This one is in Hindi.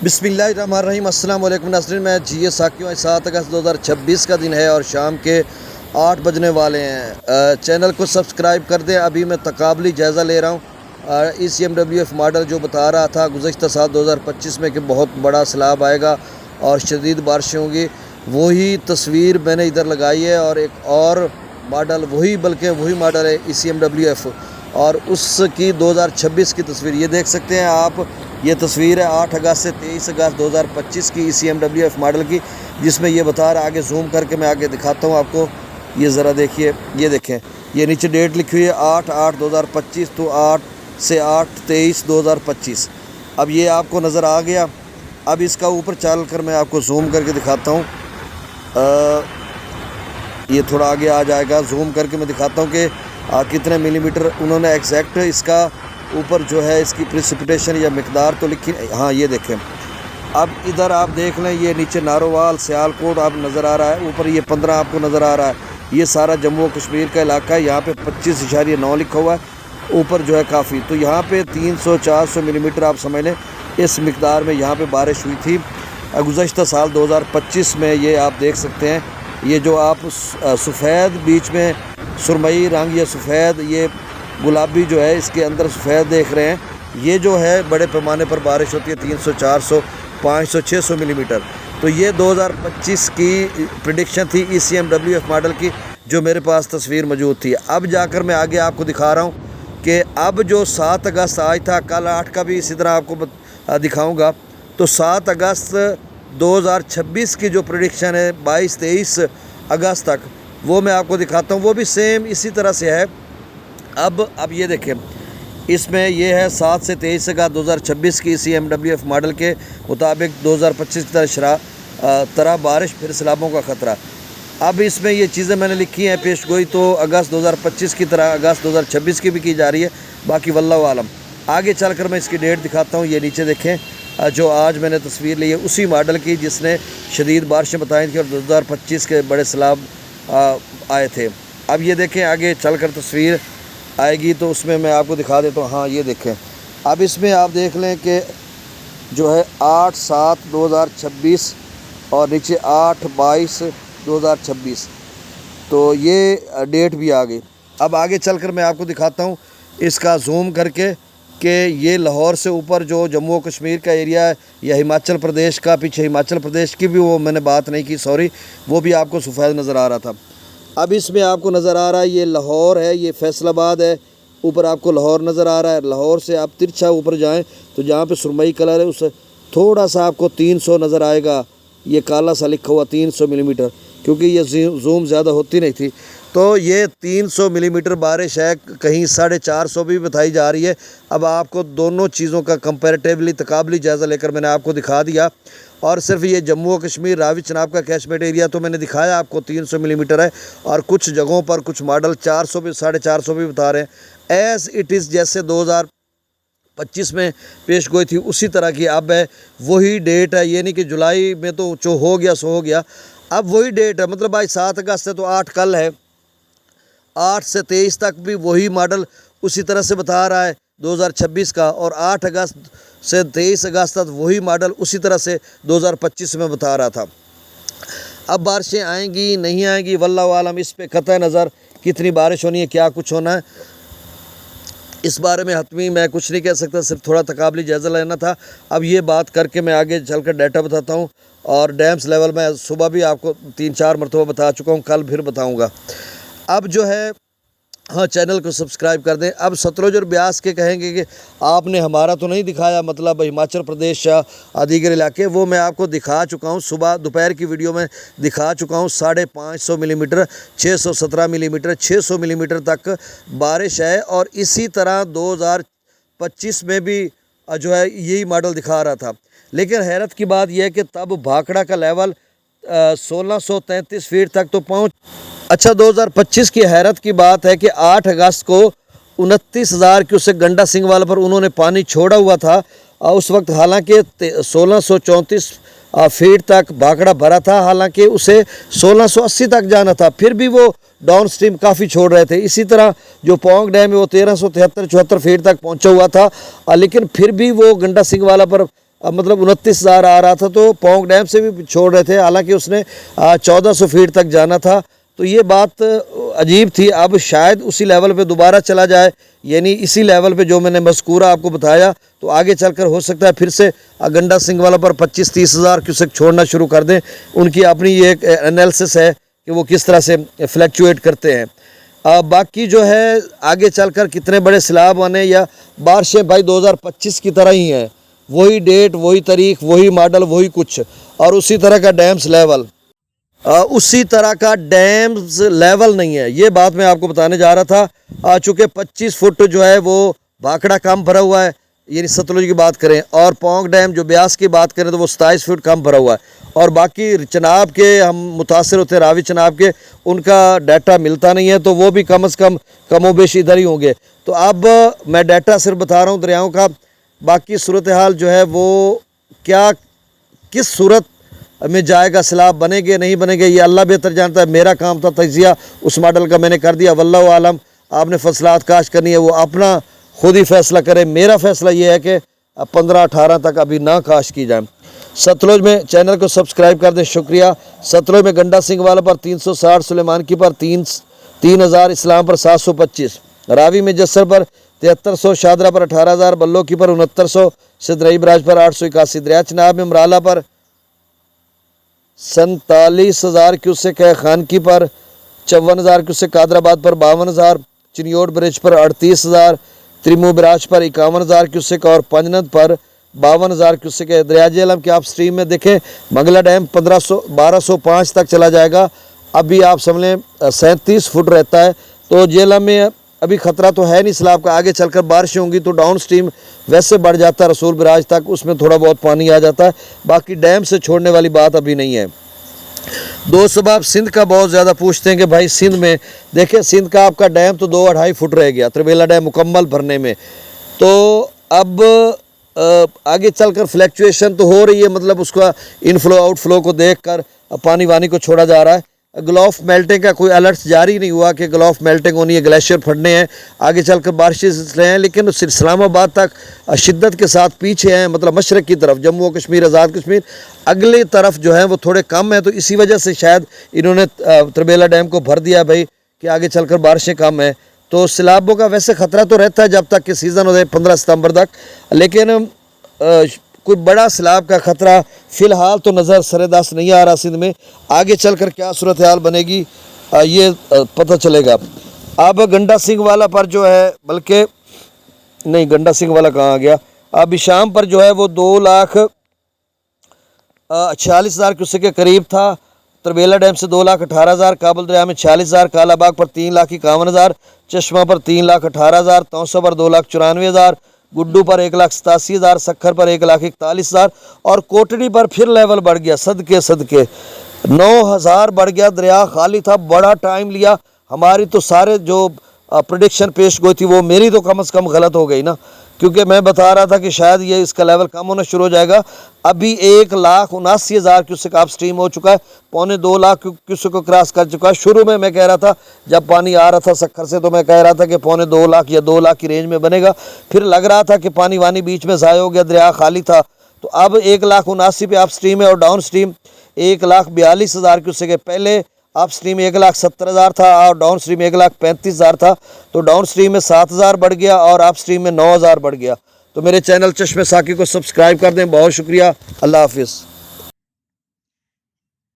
बिस्मिल्लाहिर्रहमानिर्रहीम। अस्सलाम वालेकुम नाज़रीन, मैं जी साकियों। 7 अगस्त 2026 का दिन है और शाम के 8 बजने वाले हैं। चैनल को सब्सक्राइब कर दें। अभी मैं तकाबली जायज़ा ले रहा हूँ। ECMWF मॉडल जो बता रहा था गुज़श्ता साल 2025 में कि बहुत बड़ा सैलाब आएगा और शदीद बारिशें होंगी, वही तस्वीर मैंने इधर लगाई है। और एक और मॉडल वही मॉडल है ECMWF, और उसकी 2026 की तस्वीर ये देख सकते हैं आप। ये तस्वीर है 8 अगस्त से 23 अगस्त 2025 की ECMWF मॉडल की, जिसमें ये बता रहा है। आगे जूम करके मैं आगे दिखाता हूँ आपको। ये ज़रा देखिए, ये देखें, ये नीचे डेट लिखी हुई है 8/8/2025 तो 8 से 8/23/2025। अब ये आपको नज़र आ गया। अब इसका ऊपर चल कर मैं आपको जूम करके दिखाता हूँ। ये थोड़ा आगे आ जाएगा, जूम करके मैं दिखाता हूँ कि कितने मिलीमीटर उन्होंने एग्जैक्ट इसका ऊपर जो है इसकी प्रेसिपिटेशन या मिकदार तो लिखी। हाँ, ये देखें। अब इधर आप देख लें, ये नीचे नारोवाल सियालकोट आप नज़र आ रहा है, ऊपर ये 15 आपको नज़र आ रहा है। ये सारा जम्मू कश्मीर का इलाका है। यहाँ पे 25.9 लिखा हुआ है, ऊपर जो है काफ़ी। तो यहाँ पे 300-400 मिलीमीटर आप समझ लें इस मिकदार में यहाँ पे बारिश हुई थी गुज़श्ता साल 2025 में। ये आप देख सकते हैं, ये जो आप सफ़ेद बीच में सुरमई रंग या सफ़ेद ये गुलाबी जो है इसके अंदर सफ़ेद देख रहे हैं, ये जो है बड़े पैमाने पर बारिश होती है 300, 400, 500, 600 मिलीमीटर। तो ये 2025 की प्रेडिक्शन थी ECMWF मॉडल की, जो मेरे पास तस्वीर मौजूद थी। अब जाकर मैं आगे आपको दिखा रहा हूँ कि अब जो 7 अगस्त आज था, कल 8 का भी इसी तरह आपको दिखाऊँगा। तो 7 अगस्त 2026 की जो प्रेडिक्शन है 22-23 अगस्त तक, वो मैं आपको दिखाता हूँ। वो भी सेम इसी तरह से है। अब ये देखें, इसमें ये है 7 से 23 अगस्त 2026 की ECMWF मॉडल के मुताबिक 2025 की तरह बारिश फिर सैलाबों का ख़तरा। अब इसमें ये चीज़ें मैंने लिखी हैं पेशगोई, तो अगस्त 2025 की तरह अगस्त 2026 की भी की जा रही है। बाकी वल्लाहु आलम। आगे चलकर मैं इसकी डेट दिखाता हूँ। ये नीचे देखें, जो आज मैंने तस्वीर ली है उसी मॉडल की जिसने शदीद बारिशें बताई थी और 2025 के बड़े सैलाब आए थे। अब ये देखें, आगे चलकर तस्वीर आएगी तो उसमें मैं आपको दिखा देता हूँ। हाँ, ये देखें। अब इसमें आप देख लें कि जो है 8/7/2026 और नीचे 8/22/2026, तो ये डेट भी आ गई। अब आगे चलकर मैं आपको दिखाता हूँ इसका जूम करके कि ये लाहौर से ऊपर जो जम्मू कश्मीर का एरिया है या हिमाचल प्रदेश का, पीछे हिमाचल प्रदेश की भी वो मैंने बात नहीं की, सॉरी, वो भी आपको सफ़ेद नज़र आ रहा था। अब इसमें आपको नज़र आ रहा है ये लाहौर है, ये फैसलाबाद है, ऊपर आपको लाहौर नज़र आ रहा है। लाहौर से आप तिरछा ऊपर जाएं तो जहाँ पे सुरमई कलर है उससे थोड़ा सा आपको 300 नज़र आएगा। ये काला सा लिखा हुआ 300 मिलीमीटर, क्योंकि ये जूम ज़्यादा होती नहीं थी। तो ये 300 मिलीमीटर बारिश है, कहीं 450 भी बताई जा रही है। अब आपको दोनों चीज़ों का कंपैरेटिवली तकाबली जायज़ा लेकर मैंने आपको दिखा दिया। और सिर्फ ये जम्मू कश्मीर रावी चनाब का कैशमेंट एरिया तो मैंने दिखाया आपको 300 मिलीमीटर है, और कुछ जगहों पर कुछ मॉडल 400 भी 450 भी बता रहे हैं। एज़ इट इज़ जैसे 2025 में पेश गोई थी उसी तरह की अब है, वही डेट है। ये नहीं कि जुलाई में तो जो हो गया सो हो गया, अब वही डेट है। मतलब आज 7 अगस्त से तो 8 कल है, 8 से 23 तक भी वही मॉडल उसी तरह से बता रहा है 2026 का, और 8 अगस्त से 23 अगस्त तक वही मॉडल उसी तरह से 2025 में बता रहा था। अब बारिशें आएंगी नहीं आएंगी वल्लाहु आलम, इस पे कतई नज़र कितनी बारिश होनी है, क्या कुछ होना है, इस बारे में हतमी मैं कुछ नहीं कह सकता। सिर्फ थोड़ा तकाबली जायज़ा लेना था। अब ये बात करके मैं आगे चलकर डाटा बताता हूँ। और डैम्स लेवल में सुबह भी आपको 3-4 मरतबा बता चुका हूँ, कल फिर बताऊँगा। अब जो है, हाँ, चैनल को सब्सक्राइब कर दें। अब सतलुज और ब्यास के कहेंगे कि आपने हमारा तो नहीं दिखाया, मतलब हिमाचल प्रदेश या दीगर इलाके, वो मैं आपको दिखा चुका हूँ। सुबह दोपहर की वीडियो में दिखा चुका हूँ। 550 मिलीमीटर, 617 मिलीमीटर, 600 मिलीमीटर तक बारिश है। और इसी तरह 2025 में भी जो है यही मॉडल दिखा रहा था। लेकिन हैरत की बात यह है कि तब भाखड़ा का लेवल 1633 फीट तक तो पहुँच। अच्छा, 2025 की हैरत की बात है कि 8 अगस्त को 29,000 क्यूसेक गंडा सिंह वाला पर उन्होंने पानी छोड़ा हुआ था। उस वक्त हालांकि 1634 फीट तक भाखड़ा भरा था, हालांकि उसे 1680 तक जाना था, फिर भी वो डाउन स्ट्रीम काफ़ी छोड़ रहे थे। इसी तरह जो पोंग डैम है वो 1373-74 फीट तक पहुंचा हुआ था, लेकिन फिर भी वो गंडा सिंह वाला पर मतलब 29,000 आ रहा था, तो पोंग डैम से भी छोड़ रहे थे, हालांकि उसने 1400 फीट तक जाना था। तो ये बात अजीब थी। अब शायद उसी लेवल पे दोबारा चला जाए, यानी इसी लेवल पे जो मैंने मज़कूरा आपको बताया, तो आगे चलकर हो सकता है फिर से गंडा सिंह वाला पर 25-30 हज़ार क्यूसेक छोड़ना शुरू कर दें। उनकी अपनी ये एक एनालिसिस है कि वो किस तरह से फ्लैक्चुएट करते हैं। बाकी जो है आगे चलकर कितने बड़े सैलाब आने या बारिशें भाई 2025 की तरह ही हैं, वही डेट, वही तारीख, वही मॉडल, वही कुछ, और उसी तरह का डैम्स लेवल, उसी तरह का डैम्स लेवल नहीं है। ये बात मैं आपको बताने जा रहा था। चूँकि 25 फुट जो है वो भाखड़ा कम भरा हुआ है, यानी सतलुज की बात करें, और पोंग डैम जो ब्यास की बात करें तो वो 27 फुट कम भरा हुआ है। और बाकी चनाब के हम मुतासर होते हैं, रावी चनाब के, उनका डाटा मिलता नहीं है, तो वो भी कम से कम कमोबेश इधर ही होंगे। तो अब मैं डाटा सिर्फ बता रहा हूँ दरियाओं का, बाकी सूरत हाल जो है वो क्या किस सूरत में जाएगा, सैलाब बनेंगे नहीं बनेंगे, ये अल्लाह बेहतर जानता है। मेरा काम था तजिया, उस मॉडल का मैंने कर दिया। वल्लाहु आलम, आपने फसलात काश करनी है वो अपना खुद ही फैसला करे। मेरा फैसला ये है कि 15-18 तक अभी ना काश की जाए। सतलुज में चैनल को सब्सक्राइब कर दें, शुक्रिया। सतलुज में गंडा सिंह वाला पर 360, सुलेमान की पर 3000, इस्लाम पर 725, रावी में जस्सर पर 7300, शादरा पर 18,000, बल्लो की पर 6900, सिद्रई बराज पर 881, दरिया चनाब में मराला पर 47,000 क्यूसेक है, खानकी पर 54,000 क्यूसेक, कादराबाद पर 52,000, चिनियोट ब्रिज पर 38,000, त्रिमू बराज पर 51,000 क्यूसेक और पंजनद पर 52,000 क्यूसेक है। दरिया झेलम के आप स्ट्रीम में देखें, मंगला डैम 1205 तक चला जाएगा। अभी आप समझ लें 37 फुट रहता है, तो झेलम में अभी ख़तरा तो है नहीं सैलाब का। आगे चलकर बारिश होंगी तो डाउन स्ट्रीम वैसे बढ़ जाता है रसूल बराज तक, उसमें थोड़ा बहुत पानी आ जाता है। बाकी डैम से छोड़ने वाली बात अभी नहीं है। दोस्त साहब सिंध का बहुत ज़्यादा पूछते हैं कि भाई सिंध में देखें, सिंध का आपका डैम तो 2-2.5 फुट रह गया, त्रिबेला डैम मुकम्मल भरने में। तो अब आगे चलकर फ्लैक्चुएशन तो हो रही है, मतलब उसका इनफ्लो आउटफ्लो को देखकर पानी वानी को छोड़ा जा रहा है। ग्लोफ मेल्टिंग का कोई अलर्ट जारी नहीं हुआ कि ग्लोफ मेल्टिंग होनी है, ग्लेशियर फटने हैं, आगे चलकर बारिशें हैं, लेकिन इस्लामाबाद तक शिद्दत के साथ पीछे हैं, मतलब मशरक़ की तरफ, जम्मू कश्मीर, आज़ाद कश्मीर अगली तरफ जो है वो थोड़े कम है। तो इसी वजह से शायद इन्होंने त्रिबेला डैम को भर दिया भाई कि आगे चलकर बारिशें कम हैं। तो सैलाबों का वैसे ख़तरा तो रहता है जब तक कि सीज़न हो जाए 15 सितंबर तक, लेकिन कोई बड़ा सैलाब का ख़तरा फ़िलहाल तो नज़र सरेदस्त नहीं आ रहा सिंध में। आगे चलकर क्या सूरत हाल बनेगी ये पता चलेगा। अब गंडा सिंह वाला पर जो है, बल्कि नहीं, गंडा सिंह वाला कहाँ आ गया, अब शाम पर जो है वो 2,46,000 क्यूसेक के करीब था। त्रिबेला डैम से 2,18,000, काबुल दरिया में 46,000, कालाबाग पर 3,51,000, चश्मा पर 3,18,000, तौसा पर 2,94,000, गुड्डू पर 1,87,000, सखर पर 1,41,000 और कोटड़ी पर फिर लेवल बढ़ गया। सदके 9,000 बढ़ गया। दरिया खाली था, बड़ा टाइम लिया। हमारी तो सारे जो प्रेडिक्शन पेश गोई थी वो मेरी तो कम से कम गलत हो गई ना, क्योंकि मैं बता रहा था कि शायद ये इसका लेवल कम होना शुरू हो जाएगा। अभी 1,79,000 क्यूसेक आप स्ट्रीम हो चुका है, 2.25 लाख क्यूसेक को क्रॉस कर चुका है। शुरू में मैं कह रहा था जब पानी आ रहा था सखर से, तो मैं कह रहा था कि 2.25 लाख या 2 लाख की रेंज में बनेगा। फिर लग रहा था कि पानी वानी बीच में ज़ाया हो गया, दरिया खाली था। तो अब 1,79,000 पे आप स्ट्रीम है और डाउन स्ट्रीम 1,42,000 क्यूसेक है। पहले अप स्ट्रीम 1,70,000 था और डाउन स्ट्रीम 1,35,000 था। तो डाउन स्ट्रीम में 7,000 बढ़ गया और अप स्ट्रीम में 9,000 बढ़ गया। तो मेरे चैनल चश्मे साकी को सब्सक्राइब कर दें। बहुत शुक्रिया, अल्लाह हाफिज़।